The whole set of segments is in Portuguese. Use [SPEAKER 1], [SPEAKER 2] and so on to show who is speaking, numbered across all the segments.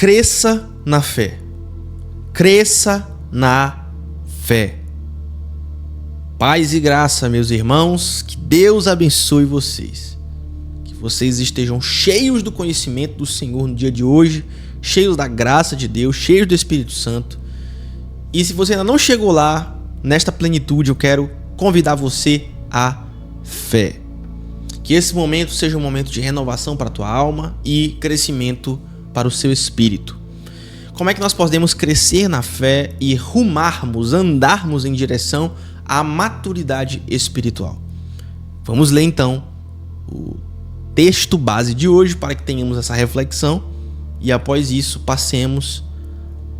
[SPEAKER 1] Cresça na fé. Cresça na fé. Paz e graça, meus irmãos, que Deus abençoe vocês. Que vocês estejam cheios do conhecimento do Senhor no dia de hoje, cheios da graça de Deus, cheios do Espírito Santo. E se você ainda não chegou lá, nesta plenitude, eu quero convidar você à fé. Que esse momento seja um momento de renovação para a tua alma e crescimento para o seu espírito. Como é que nós podemos crescer na fé e rumarmos, andarmos em direção à maturidade espiritual? Vamos ler então o texto base de hoje para que tenhamos essa reflexão e após isso passemos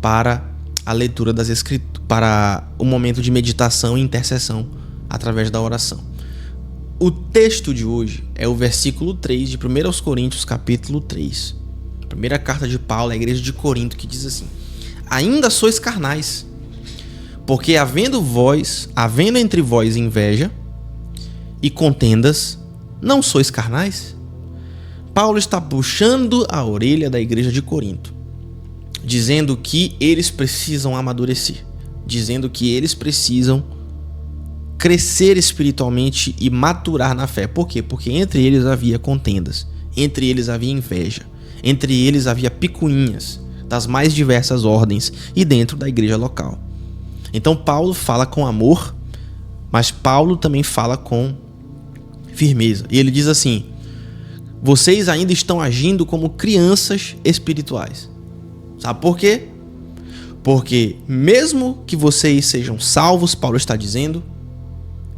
[SPEAKER 1] para a leitura das Escrituras, para o momento de meditação e intercessão através da oração. O texto de hoje é o versículo 3 de 1 Coríntios capítulo 3. Primeira carta de Paulo à igreja de Corinto, que diz assim: ainda sois carnais, porque havendo entre vós inveja e contendas, não sois carnais? Paulo está puxando a orelha da igreja de Corinto, dizendo que eles precisam amadurecer, dizendo que eles precisam crescer espiritualmente e maturar na fé. Por quê? Porque entre eles havia contendas, entre eles havia inveja, entre eles havia picuinhas das mais diversas ordens e dentro da igreja local. Então Paulo fala com amor, mas Paulo também fala com firmeza. E ele diz assim: vocês ainda estão agindo como crianças espirituais. Sabe por quê? Porque mesmo que vocês sejam salvos, Paulo está dizendo,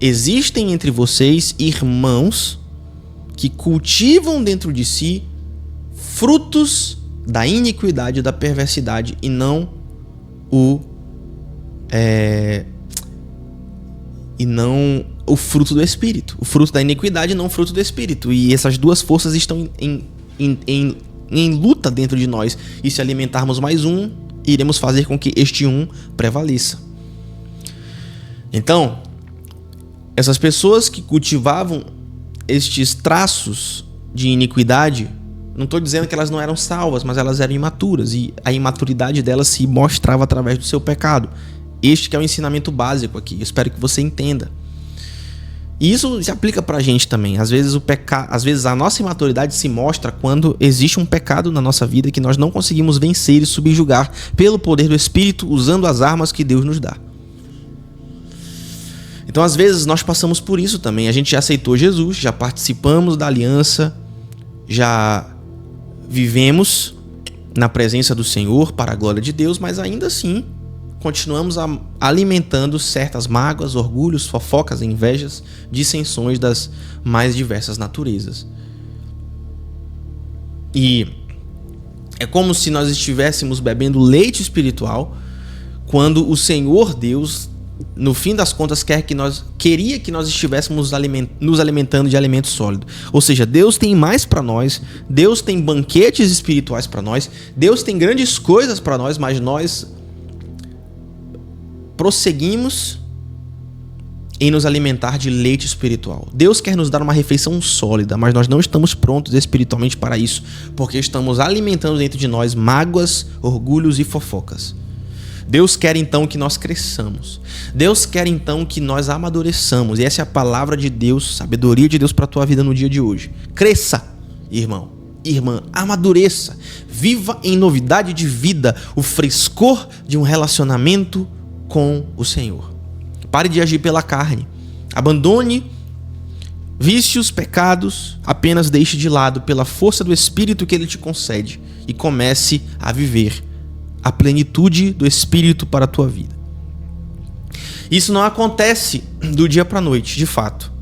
[SPEAKER 1] existem entre vocês irmãos que cultivam dentro de si frutos da iniquidade e da perversidade e não o fruto do Espírito. O fruto da iniquidade e não o fruto do Espírito. E essas duas forças estão em luta dentro de nós. E se alimentarmos mais um, iremos fazer com que este um prevaleça. Então, essas pessoas que cultivavam estes traços de iniquidade, não estou dizendo que elas não eram salvas, mas elas eram imaturas e a imaturidade delas se mostrava através do seu pecado. Este que é o ensinamento básico aqui, eu espero que você entenda. E isso se aplica pra gente também. Às vezes a nossa imaturidade se mostra quando existe um pecado na nossa vida que nós não conseguimos vencer e subjugar pelo poder do Espírito, usando as armas que Deus nos dá. Então, às vezes, nós passamos por isso também. A gente já aceitou Jesus, já participamos da aliança, já vivemos na presença do Senhor para a glória de Deus, mas ainda assim continuamos alimentando certas mágoas, orgulhos, fofocas, invejas, dissensões das mais diversas naturezas. E é como se nós estivéssemos bebendo leite espiritual quando o Senhor Deus, no fim das contas, queria que nós estivéssemos nos alimentando de alimento sólido. Ou seja, Deus tem mais para nós, Deus tem banquetes espirituais para nós, Deus tem grandes coisas para nós, mas nós prosseguimos em nos alimentar de leite espiritual. Deus quer nos dar uma refeição sólida, mas nós não estamos prontos espiritualmente para isso, porque estamos alimentando dentro de nós mágoas, orgulhos e fofocas. Deus quer então que nós cresçamos. Deus quer então que nós amadureçamos. E essa é a palavra de Deus, sabedoria de Deus para a tua vida no dia de hoje. Cresça, irmão, irmã, amadureça. Viva em novidade de vida, o frescor de um relacionamento com o Senhor. Pare de agir pela carne. Abandone vícios, pecados, apenas deixe de lado pela força do Espírito que Ele te concede e comece a viver a plenitude do Espírito para a tua vida. Isso não acontece do dia para a noite, de fato,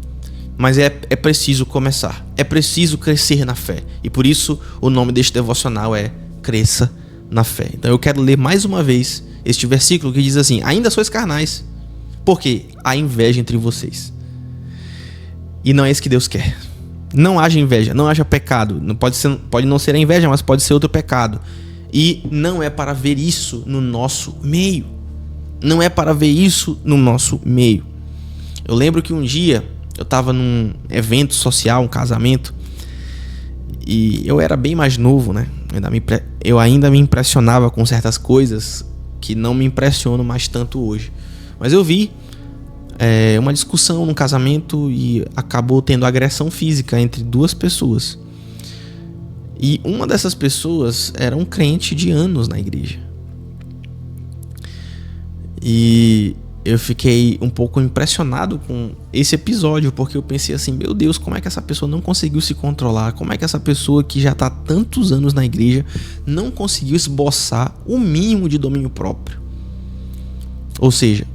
[SPEAKER 1] mas é preciso começar, é preciso crescer na fé, e por isso o nome deste devocional é Cresça na Fé. Então eu quero ler mais uma vez este versículo que diz assim: ainda sois carnais, porque há inveja entre vocês. E não é isso que Deus quer. Não haja inveja, não haja pecado. Pode não ser a inveja, mas pode ser outro pecado. E não é para ver isso no nosso meio. Não é para ver isso no nosso meio. Eu lembro que um dia eu estava num evento social, um casamento, e eu era bem mais novo, né? Eu ainda me impressionava com certas coisas que não me impressionam mais tanto hoje. Mas eu vi uma discussão no casamento e acabou tendo agressão física entre duas pessoas. E uma dessas pessoas era um crente de anos na igreja. E eu fiquei um pouco impressionado com esse episódio, porque eu pensei assim, meu Deus, como é que essa pessoa não conseguiu se controlar? Como é que essa pessoa que já está há tantos anos na igreja não conseguiu esboçar o mínimo de domínio próprio? Ou seja,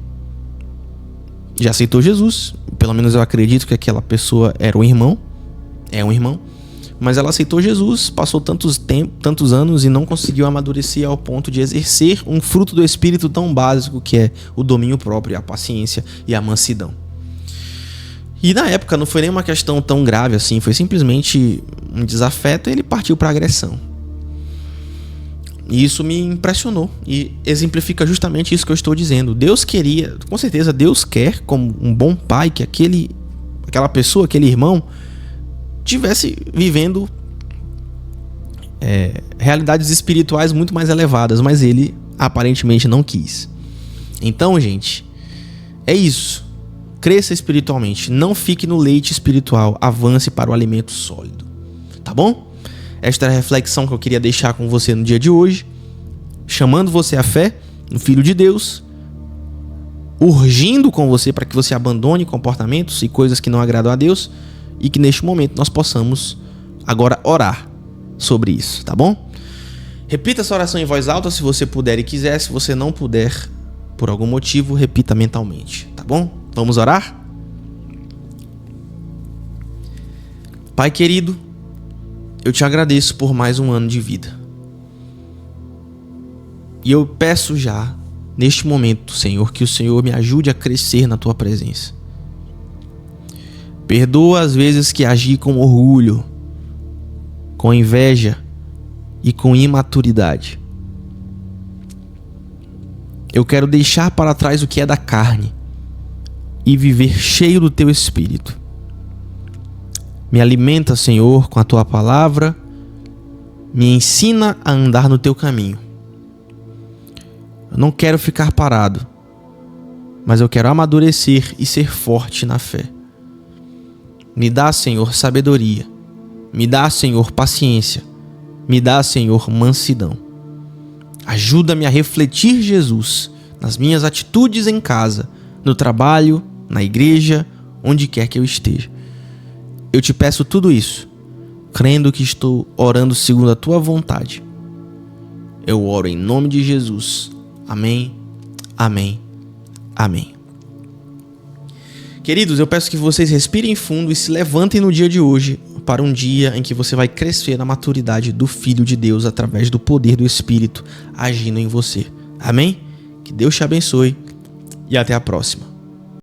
[SPEAKER 1] já aceitou Jesus, pelo menos eu acredito que aquela pessoa era um irmão, mas ela aceitou Jesus, passou tantos anos e não conseguiu amadurecer ao ponto de exercer um fruto do Espírito tão básico que é o domínio próprio, a paciência e a mansidão. E na época não foi nem uma questão tão grave assim, foi simplesmente um desafeto e ele partiu para agressão. E isso me impressionou e exemplifica justamente isso que eu estou dizendo. Deus queria, com certeza Deus quer, como um bom pai, que aquela pessoa, aquele irmão, tivesse vivendo realidades espirituais muito mais elevadas, mas ele aparentemente não quis. Então, gente, é isso. Cresça espiritualmente, não fique no leite espiritual, avance para o alimento sólido. Tá bom? Esta é a reflexão que eu queria deixar com você no dia de hoje, chamando você à fé no Filho de Deus, urgindo com você para que você abandone comportamentos e coisas que não agradam a Deus, e que neste momento nós possamos agora orar sobre isso, tá bom? Repita essa oração em voz alta se você puder e quiser. Se você não puder, por algum motivo, repita mentalmente, tá bom? Vamos orar? Pai querido, eu te agradeço por mais um ano de vida. E eu peço já, neste momento, Senhor, que o Senhor me ajude a crescer na tua presença. Perdoa as vezes que agi com orgulho, com inveja e com imaturidade. Eu quero deixar para trás o que é da carne e viver cheio do teu Espírito. Me alimenta, Senhor, com a tua palavra, me ensina a andar no teu caminho. Eu não quero ficar parado, mas eu quero amadurecer e ser forte na fé. Me dá, Senhor, sabedoria. Me dá, Senhor, paciência. Me dá, Senhor, mansidão. Ajuda-me a refletir Jesus nas minhas atitudes em casa, no trabalho, na igreja, onde quer que eu esteja. Eu te peço tudo isso, crendo que estou orando segundo a tua vontade. Eu oro em nome de Jesus. Amém, amém, amém. Queridos, eu peço que vocês respirem fundo e se levantem no dia de hoje para um dia em que você vai crescer na maturidade do Filho de Deus através do poder do Espírito agindo em você. Amém? Que Deus te abençoe e até a próxima.